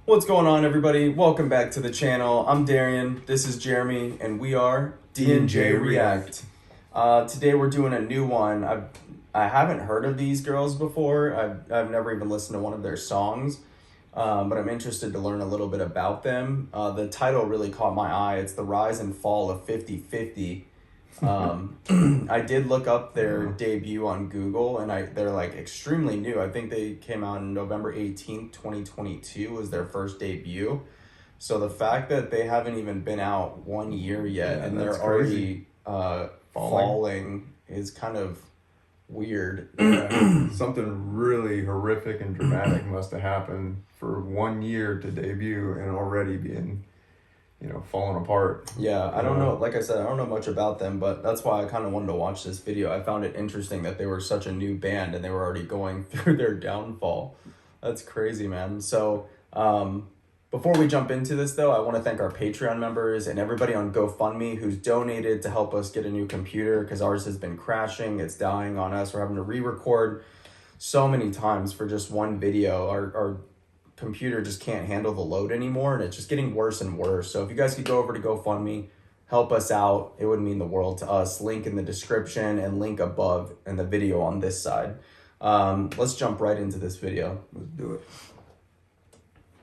What's going on, everybody? Welcome back to the channel. I'm Darian, this is Jeremy, and we are D&J React. Today we're doing a new one. I haven't heard of these girls before. I've never even listened to one of their songs, but I'm interested to learn a little bit about them. The title really caught my eye. It's The Rise and Fall of 50/50. I did look up their debut on Google, and they're like extremely new. I think they came out on November 18th, 2022 was their first debut. So the fact that they haven't even been out 1 year yet, Yeah, and that's they're already falling is kind of weird. Yeah, something really horrific and dramatic must have happened for 1 year to debut and already being, falling apart. Yeah, I don't know. Like I said, I don't know much about them, but that's why I kind of wanted to watch this video. I found it interesting that they were such a new band and they were already going through their downfall. That's crazy, man. So, before we jump into this, though, I want to thank our Patreon members and everybody on GoFundMe who's donated to help us get a new computer because ours has been crashing. It's dying on us. We're having to re-record so many times for just one video. Our computer just can't handle the load anymore, and it's just getting worse and worse. So if you guys could go over to GoFundMe, help us out, it would mean the world to us. Link in the description and link above in the video on this side. Let's jump right into this video. Let's do it.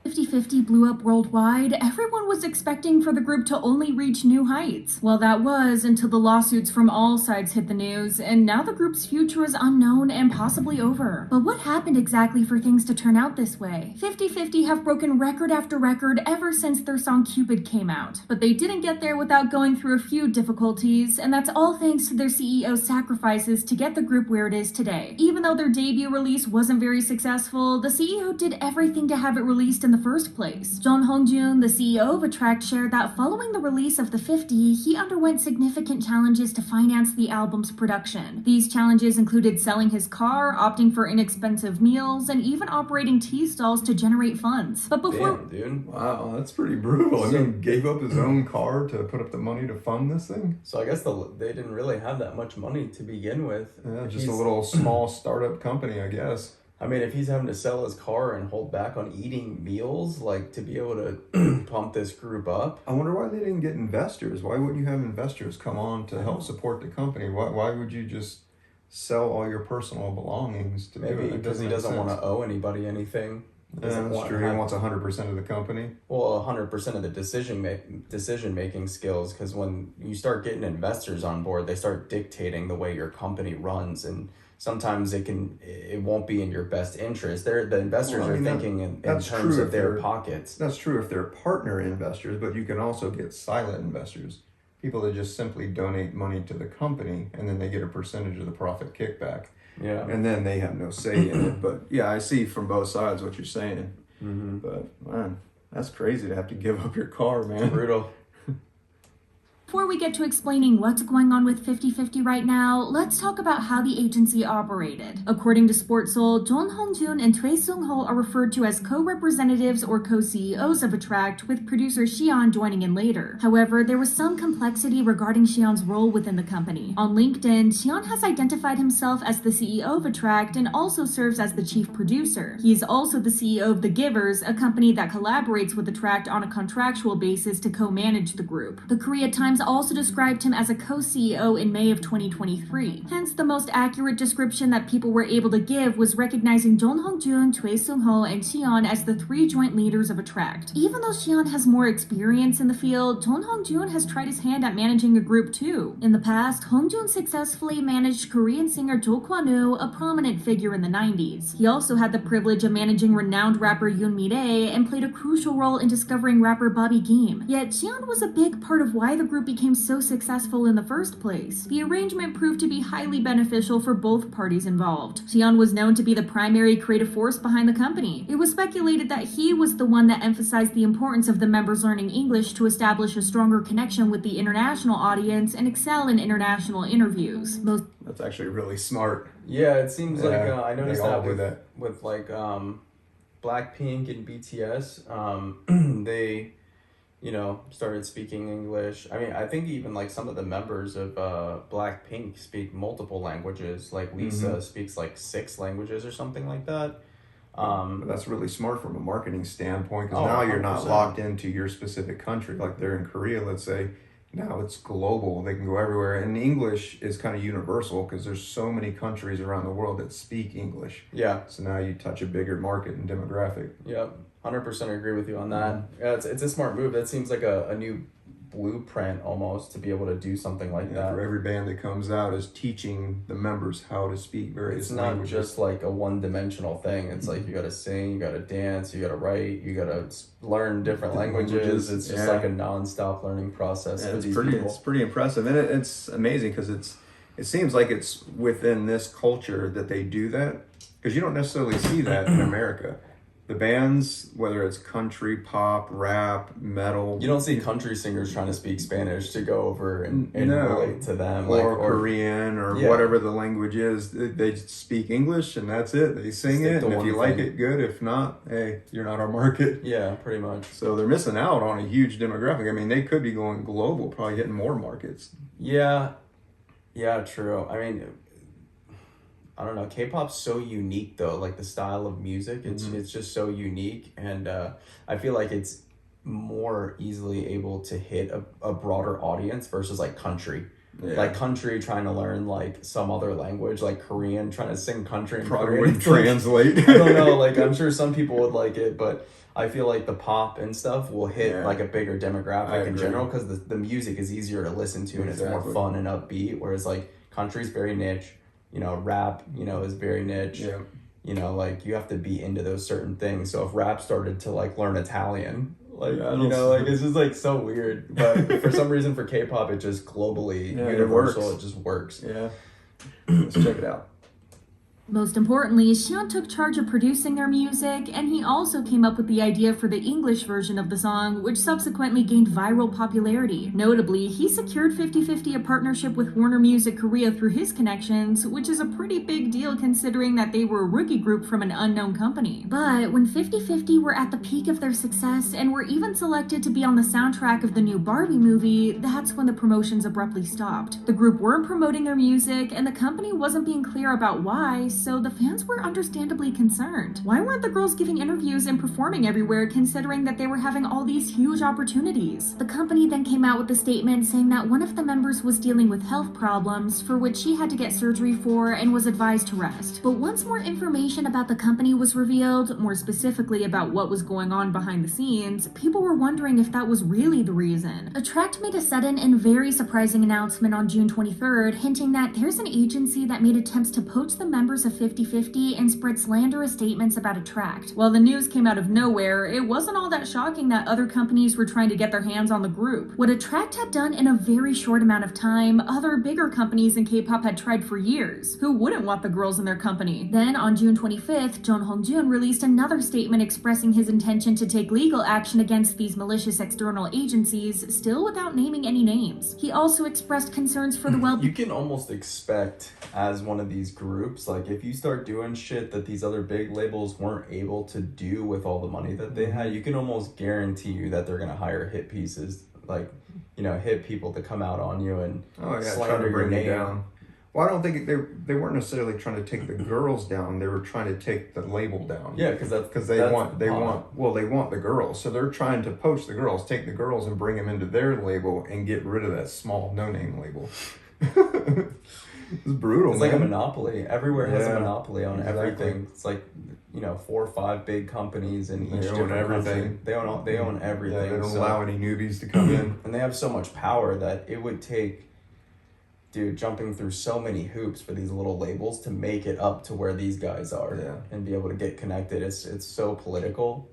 50/50 blew up worldwide. Everyone was expecting for the group to only reach new heights. Well, that was until the lawsuits from all sides hit the news, and now the group's future is unknown and possibly over. But what happened exactly for things to turn out this way? 50/50 have broken record after record ever since their song Cupid came out. But they didn't get there without going through a few difficulties, and that's all thanks to their CEO's sacrifices to get the group where it is today. Even though their debut release wasn't very successful, the CEO did everything to have it released in the first place. Jung Hong-joon, the CEO of Attract, shared that following the release of the 50, he underwent significant challenges to finance the album's production. These challenges included selling his car, opting for inexpensive meals, and even operating tea stalls to generate funds. But before— Damn, dude. Wow, that's pretty brutal. I mean, gave up his own car to put up the money to fund this thing? So I guess they didn't really have that much money to begin with. Yeah, just a little small startup company, I guess. I mean, if he's having to sell his car and hold back on eating meals, like to be able to pump this group up. I wonder why they didn't get investors. Why wouldn't you have investors come on to help support the company? Why would you just sell all your personal belongings to do it? Maybe because he doesn't want to owe anybody anything. Yeah, that's true. He wants 100% of the company. Well, 100% of the decision making skills, because when you start getting investors on board, they start dictating the way your company runs, and sometimes it won't be in your best interest. The investors are thinking in terms of their pockets. That's true if they're partner investors, but you can also get silent investors. People that just simply donate money to the company and then they get a percentage of the profit kickback. Yeah. And then they have no say in it. But yeah, I see from both sides what you're saying. Mm-hmm. But man, that's crazy to have to give up your car, man. Brutal. Before we get to explaining what's going on with 50/50 right now, let's talk about how the agency operated. According to Sportsoul, Jung Hong-joon and Choi Sung-ho are referred to as co-representatives or co-CEOs of Attract, with producer Xian joining in later. However, there was some complexity regarding Xian's role within the company. On LinkedIn, Xian has identified himself as the CEO of Attract and also serves as the chief producer. He is also the CEO of The Givers, a company that collaborates with Attract on a contractual basis to co-manage the group. The Korea Times also described him as a co-CEO in May of 2023. Hence, the most accurate description that people were able to give was recognizing Jung Hong-joon, Choi Sung-ho, and Xian as the three joint leaders of Attract. Even though Xian has more experience in the field, Jung Hong-joon has tried his hand at managing a group too. In the past, Hong-joon successfully managed Korean singer Jo Kwon-woo, a prominent figure in the 90s. He also had the privilege of managing renowned rapper Yoon Mi-rae and played a crucial role in discovering rapper Bobby Game. Yet Xian was a big part of why the group became so successful in the first place. The arrangement proved to be highly beneficial for both parties involved. Xian was known to be the primary creative force behind the company. It was speculated that he was the one that emphasized the importance of the members learning English to establish a stronger connection with the international audience and excel in international interviews. That's actually really smart. Yeah, it seems like I noticed they all that with like Blackpink and BTS, they started speaking English. I mean, I think even like some of the members of Blackpink speak multiple languages. Like Lisa speaks like 6 languages or something like that. But that's really smart from a marketing standpoint, because Oh, now you're not 100%. locked into your specific country. Like they're in Korea, let's say. Now it's global. They can go everywhere. And English is kind of universal because there's so many countries around the world that speak English. Yeah. So now you touch a bigger market and demographic. Yep. 100% agree with you on that. Yeah, it's a smart move. That seems like a new blueprint almost to be able to do something like Yeah, that. for every band that comes out is teaching the members how to speak various It's not languages. just like a one-dimensional thing. It's like you got to sing, you got to dance, you got to write, you got to learn different languages. It's just like a non-stop learning process for these people. It's pretty impressive, and it's amazing because it seems like it's within this culture that they do that, because you don't necessarily see that in America. The bands, whether it's country, pop, rap, metal, You don't see country singers trying to speak Spanish to go over and No. relate to them. or Korean or Yeah. whatever the language is. They speak English and that's it. They sing Stick it, to and if one you like thing. it, good. If not, hey, you're not our market. Yeah, pretty much. So they're missing out on a huge demographic. I mean, they could be going global, probably hitting more markets. Yeah, true. I mean, I don't know. K-pop's so unique though. Like the style of music, it's just so unique, and I feel like it's more easily able to hit a broader audience versus like country. Yeah. Like country trying to learn like some other language, like Korean trying to sing country in Probably Korean. wouldn't It's like- translate. I don't know. Like I'm sure some people would like it, but I feel like the pop and stuff will hit Yeah. like a bigger I demographic in agree. general because the music is easier to listen to and it's more Exactly. fun and upbeat. Whereas like country's very niche, rap, is very niche. Yeah. Like you have to be into those certain things. So if rap started to like learn Italian, like Yeah, I don't like it's just like so weird. But for some reason for K-pop, it just globally Yeah, it universal. works. It just works. Yeah. Let's check it out. Most importantly, Xian took charge of producing their music, and he also came up with the idea for the English version of the song, which subsequently gained viral popularity. Notably, he secured 50/50 a partnership with Warner Music Korea through his connections, which is a pretty big deal considering that they were a rookie group from an unknown company. But when 50/50 were at the peak of their success and were even selected to be on the soundtrack of the new Barbie movie, that's when the promotions abruptly stopped. The group weren't promoting their music, and the company wasn't being clear about why, so the fans were understandably concerned. Why weren't the girls giving interviews and performing everywhere considering that they were having all these huge opportunities? The company then came out with a statement saying that one of the members was dealing with health problems for which she had to get surgery for and was advised to rest. But once more information about the company was revealed, more specifically about what was going on behind the scenes, people were wondering if that was really the reason. Attract made a sudden and very surprising announcement on June 23rd, hinting that there's an agency that made attempts to poach the members of 50/50 and spread slanderous statements about Attract. While the news came out of nowhere, it wasn't all that shocking that other companies were trying to get their hands on the group. What Attract had done in a very short amount of time, other bigger companies in K-pop had tried for years. Who wouldn't want the girls in their company? Then on June 25th, Jung Hong-jun released another statement expressing his intention to take legal action against these malicious external agencies, still without naming any names. He also expressed concerns for the well-being. You can almost expect as one of these groups, like if you start doing shit that these other big labels weren't able to do with all the money that they had, you can almost guarantee you that they're gonna hire hit pieces, like hit people to come out on you and Trying slander to your bring you name. down. Well, I don't think they weren't necessarily trying to take the girls down. They were trying to take the label down. Yeah, because They want the girls, so they're trying to poach the girls, take the girls and bring them into their label and get rid of that small no-name label. It's brutal. It's man. like a monopoly. Everywhere has a Yeah, monopoly on exactly. everything. It's like 4 or 5 big companies in They each own different everything. country. They own everything. Yeah, they don't so- allow any newbies to come in. and they have so much power that it would take, dude, jumping through so many hoops for these little labels to make it up to where these guys are and be able to get connected. It's so political.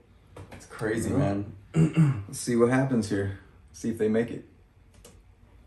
It's crazy, man. Let's see what happens here. See if they make it.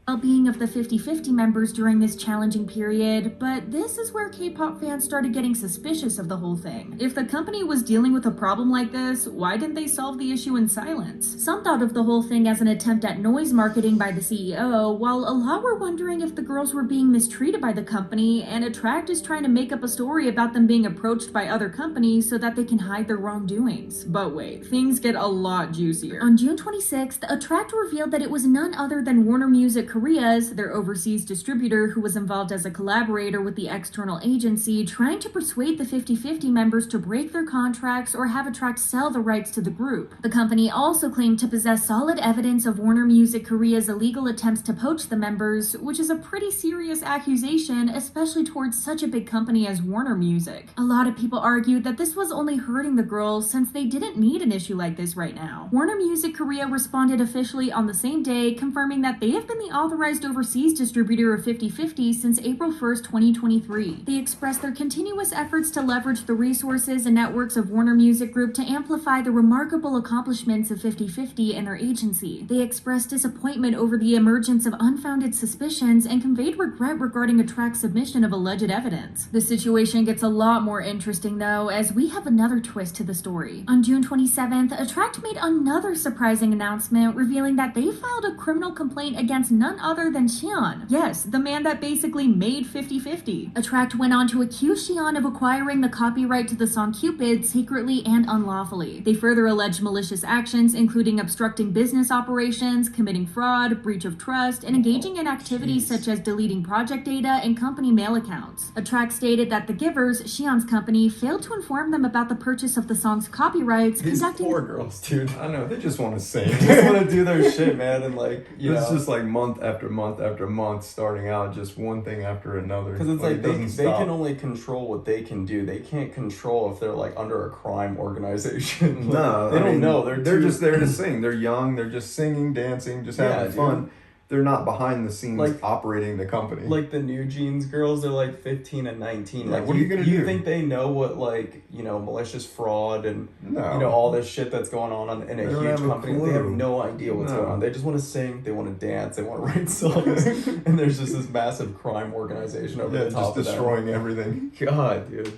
Well-being of the 50/50 members during this challenging period, but this is where K-pop fans started getting suspicious of the whole thing. If the company was dealing with a problem like this, why didn't they solve the issue in silence? Some thought of the whole thing as an attempt at noise marketing by the CEO, while a lot were wondering if the girls were being mistreated by the company, and Attract is trying to make up a story about them being approached by other companies so that they can hide their wrongdoings. But wait, things get a lot juicier. On June 26th, Attract revealed that it was none other than Warner Music Korea's, their overseas distributor who was involved as a collaborator with the external agency, trying to persuade the 50/50 members to break their contracts or have Attract sell the rights to the group. The company also claimed to possess solid evidence of Warner Music Korea's illegal attempts to poach the members, which is a pretty serious accusation, especially towards such a big company as Warner Music. A lot of people argued that this was only hurting the girls since they didn't need an issue like this right now. Warner Music Korea responded officially on the same day, confirming that they have been the authorized overseas distributor of 50/50 since April 1st, 2023. They expressed their continuous efforts to leverage the resources and networks of Warner Music Group to amplify the remarkable accomplishments of 50/50 and their agency. They expressed disappointment over the emergence of unfounded suspicions and conveyed regret regarding Attract's submission of alleged evidence. The situation gets a lot more interesting though, as we have another twist to the story. On June 27th, Attract made another surprising announcement revealing that they filed a criminal complaint against none other than Xi'an. Yes, the man that basically made 50/50. Attract went on to accuse Xi'an of acquiring the copyright to the song Cupid secretly and unlawfully. They further alleged malicious actions, including obstructing business operations, committing fraud, breach of trust, and engaging in activities such as deleting project data and company mail accounts. Attract stated that The Givers, Xi'an's company, failed to inform them about the purchase of the song's copyrights, These conducting poor girls, dude. I know, they just want to sing. They just want to do their shit, man, and like, It's just like month after month after month, starting out just one thing after another. because it's like it they doesn't stop. can only control what they can do. They can't control if they're like under a crime organization. Like, No, they I don't mean, know. They're just there to sing. They're young. They're just singing, dancing, just having Yeah, fun. dude. They're not behind the scenes Like- operating the company. like the New Jeans girls. They're like 15 and 19. Yeah, Like, what are you gonna You do? think they know what, like, malicious fraud and No. all this shit that's going on in a They don't huge have a company? They have clue. no idea what's No. going on. They just want to sing. They want to dance. They want to write songs. And there's just this massive crime organization over Yeah, the top just of them. destroying everything. God, dude.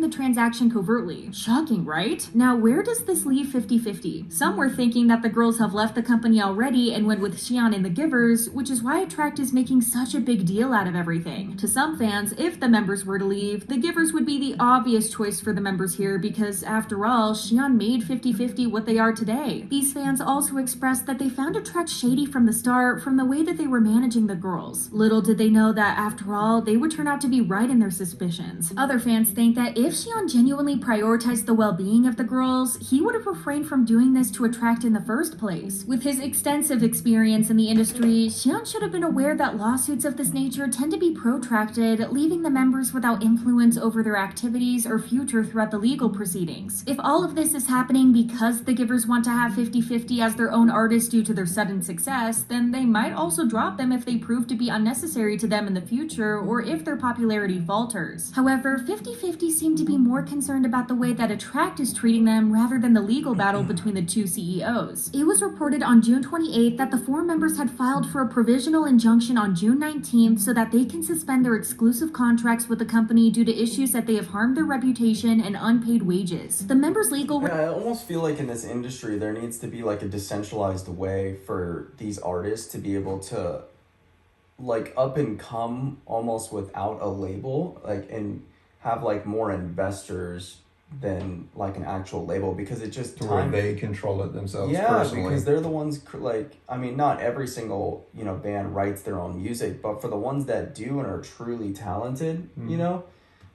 the transaction covertly. Shocking, right? Now, where does this leave 50/50? Some were thinking that the girls have left the company already and went with Xi'an and The Givers, which is why Attract is making such a big deal out of everything. To some fans, if the members were to leave, The Givers would be the obvious choice for the members here because, after all, Xi'an made 50/50 what they are today. These fans also expressed that they found Attract shady from the start from the way that they were managing the girls. Little did they know that, after all, they would turn out to be right in their suspicions. Other fans think that if Xi'an genuinely prioritized the well-being of the girls, he would have refrained from doing this to Attract in the first place. With his extensive experience in the industry, Xi'an should have been aware that lawsuits of this nature tend to be protracted, leaving the members without influence over their activities or future throughout the legal proceedings. If all of this is happening because the Givers want to have 50/50 as their own artists due to their sudden success, then they might also drop them if they prove to be unnecessary to them in the future or if their popularity falters. However, 50/50 seem to be more concerned about the way that Attract is treating them rather than the legal battle between the two CEOs. It was reported on June 28th that the four members had filed for a provisional injunction on June 19th so that they can suspend their exclusive contracts with the company due to issues that they have harmed their reputation and unpaid wages. The members' legal Yeah, I almost feel like in this industry there needs to be like a decentralized way for these artists to be able to like up and come almost without a label, like, and have like more investors than like an actual label, because it just To where they control it themselves yeah, personally. because they're the ones like, I mean, not every single band writes their own music, but for the ones that do and are truly talented,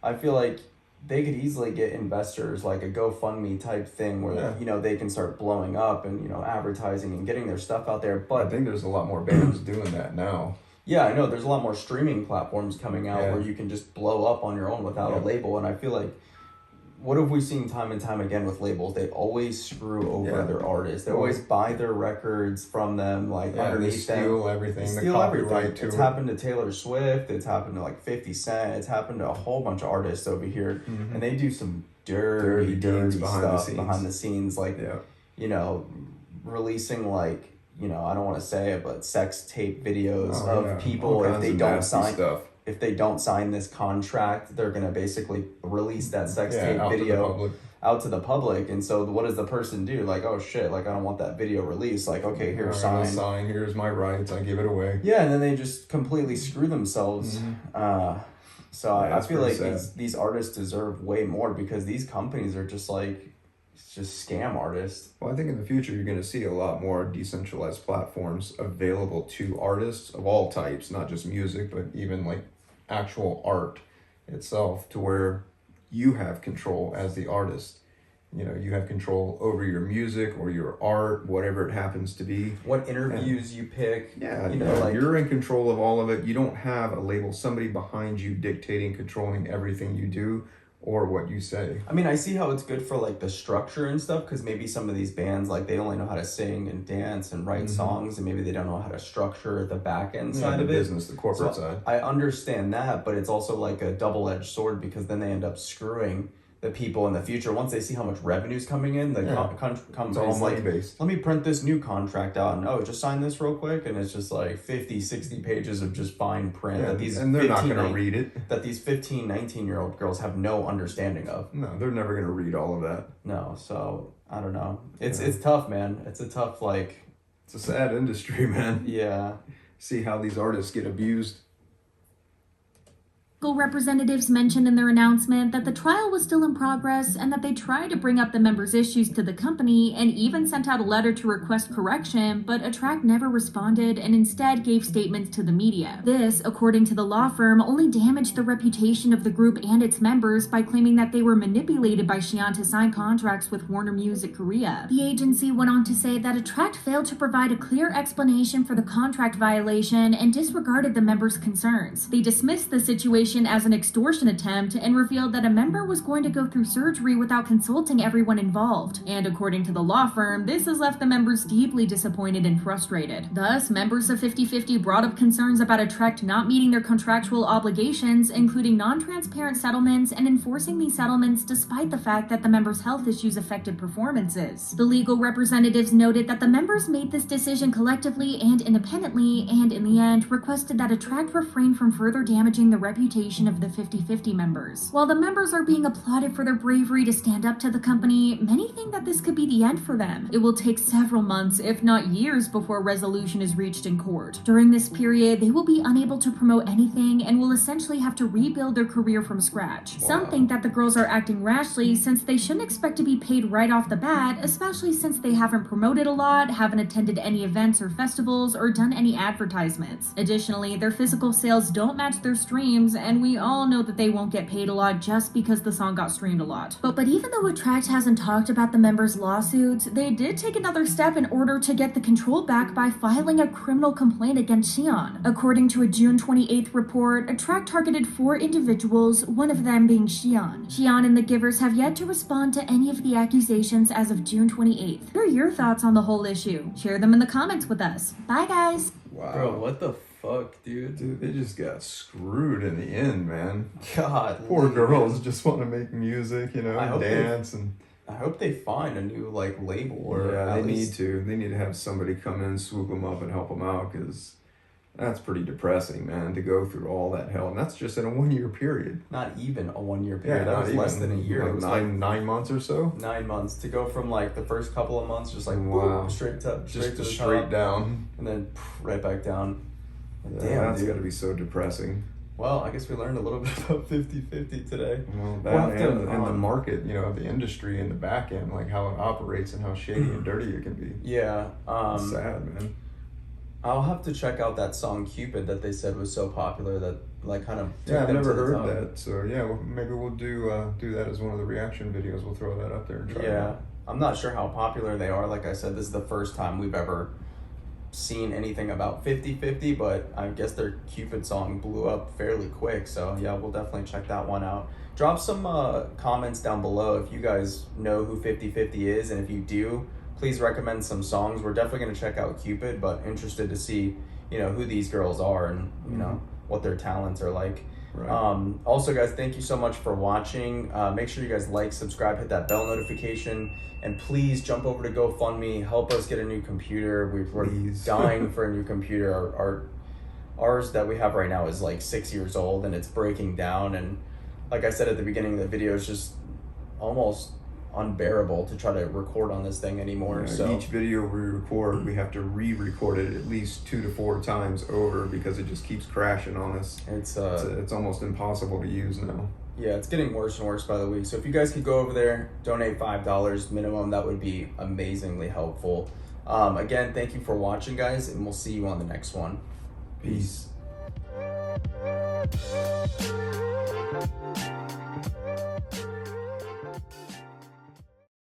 I feel like they could easily get investors, like a GoFundMe type thing where they can start blowing up and advertising and getting their stuff out there. But I think there's a lot more bands doing that now. yeah, I know there's a lot more streaming platforms coming out where you can just blow up on your own without a label. And I feel like, what have we seen time and time again with labels? They always screw over their artists. They always buy their records from them, like They underneath steal them. everything. They the steal copyright everything. to It's it. happened to Taylor Swift. It's happened to like 50 Cent. It's happened to a whole bunch of artists over here. And they do some dirty deeds stuff behind the scenes. Like, releasing like, I don't want to say it, but sex tape videos of people All if kinds they of don't nasty sign stuff. if they don't sign this contract, they're gonna basically release that sex tape out to the video public. out to the public. And so what does the person do? Like, oh shit, like I don't want that video released. Like, okay, here, Alright, sign. Here's my rights. I give it away. Yeah, and then they just completely screw themselves. So I that's feel pretty like sad. these artists deserve way more, because these companies are just like, it's just scam artists. Well, I think in the future you're going to see a lot more decentralized platforms available to artists of all types, not just music, but even like actual art itself, to where you have control as the artist. You know, you have control over your music or your art, whatever it happens to be. What interviews you pick. Yeah, you know, like you're in control of all of it. You don't have a label, somebody behind you dictating, controlling everything you do or what you say. I mean, I see how it's good for like the structure and stuff, because maybe some of these bands, like, they only know how to sing and dance and write songs, and maybe they don't know how to structure the back end side the of it. business, the corporate So side. I understand that, but it's also like a double-edged sword, because then they end up screwing the people in the future. Once they see how much revenue's coming in, the It's all company's money like, based. let me print this new contract out, and just sign this real quick, and it's just like 50, 60 pages of just fine print that these and they're not 15, going to read it. that these 15, 19-year-old girls have no understanding of. No, they're never going to read all of that. No, so I don't know. It's tough, man. It's a tough, like, It's a sad industry, man. yeah. See how these artists get abused. Legal representatives mentioned in their announcement that the trial was still in progress and that they tried to bring up the members' issues to the company and even sent out a letter to request correction, but Attract never responded and instead gave statements to the media. This, according to the law firm, only damaged the reputation of the group and its members by claiming that they were manipulated by Xi'an to sign contracts with Warner Music Korea. The agency went on to say that Attract failed to provide a clear explanation for the contract violation and disregarded the members' concerns. They dismissed the situation as an extortion attempt and revealed that a member was going to go through surgery without consulting everyone involved. And according to the law firm, this has left the members deeply disappointed and frustrated. Thus, members of 50/50 brought up concerns about Attract not meeting their contractual obligations, including non-transparent settlements and enforcing these settlements despite the fact that the members' health issues affected performances. The legal representatives noted that the members made this decision collectively and independently, and in the end, requested that Attract refrain from further damaging the reputation of the 50/50 members. While the members are being applauded for their bravery to stand up to the company, many think that this could be the end for them. It will take several months, if not years, before resolution is reached in court. During this period, they will be unable to promote anything and will essentially have to rebuild their career from scratch. Some think that the girls are acting rashly since they shouldn't expect to be paid right off the bat, especially since they haven't promoted a lot, haven't attended any events or festivals, or done any advertisements. Additionally, their physical sales don't match their streams, and we all know that they won't get paid a lot just because the song got streamed a lot. But even though Attract hasn't talked about the members' lawsuits, they did take another step in order to get the control back by filing a criminal complaint against Xi'an. According to a June 28th report, Attract targeted 4 individuals, one of them being Xi'an. Xi'an and the Givers have yet to respond to any of the accusations as of June 28th. What are your thoughts on the whole issue? Share them in the comments with us. Bye, guys! Wow. Bro, what the fuck, dude? Dude, they just got screwed in the end, man. God. Poor girls just want to make music, you know, I hope dance and... I hope they find a new, like, label, or Yeah, at they least... need to. They need to have somebody come in, swoop them up, and help them out, because that's pretty depressing, man, to go through all that hell. And that's just in a 1-year period. Not even a 1-year period. That not was even, less than a year. Like It was nine months or so. 9 months to go from, like, the first couple of months just like Wow. whoop, straight to the straight top, down. and then right back down. Yeah, Damn, that's dude. got to be so depressing. Well, I guess we learned a little bit about 50/50 today. Well, We'll have that to, and the market, you know, the industry and the back end, like how it operates and how shady and dirty it can be. Yeah. It's sad, man. I'll have to check out that song Cupid that they said was so popular that, like, kind of took Yeah, I've them never to the heard top. that. So yeah, well, maybe we'll do that as one of the reaction videos. We'll throw that up there and try it Yeah. out. I'm not sure how popular they are. Like I said, this is the first time we've ever seen anything about 50/50, but I guess their Cupid song blew up fairly quick. So yeah, we'll definitely check that one out. Drop some comments down below if you guys know who 50/50 is, and if you do, please recommend some songs. We're definitely going to check out Cupid, but interested to see, you know, who these girls are and, you know, what their talents are like. Right. Also, guys, thank you so much for watching. Make sure you guys like, subscribe, hit that bell notification, and please jump over to GoFundMe. Help us get a new computer. We're Please. dying for a new computer. Ours that we have right now is like 6 years old, and it's breaking down. And like I said at the beginning of the video, it's just almost unbearable to try to record on this thing anymore. Yeah, So each video we record, we have to re-record it at least 2 to 4 times over because it just keeps crashing on us. it's It's almost impossible to use now. Yeah, it's getting worse and worse by the week. So if you guys could go over there, donate $5 minimum, that would be amazingly helpful. Again, thank you for watching, guys, and we'll see you on the next one. Peace. Peace.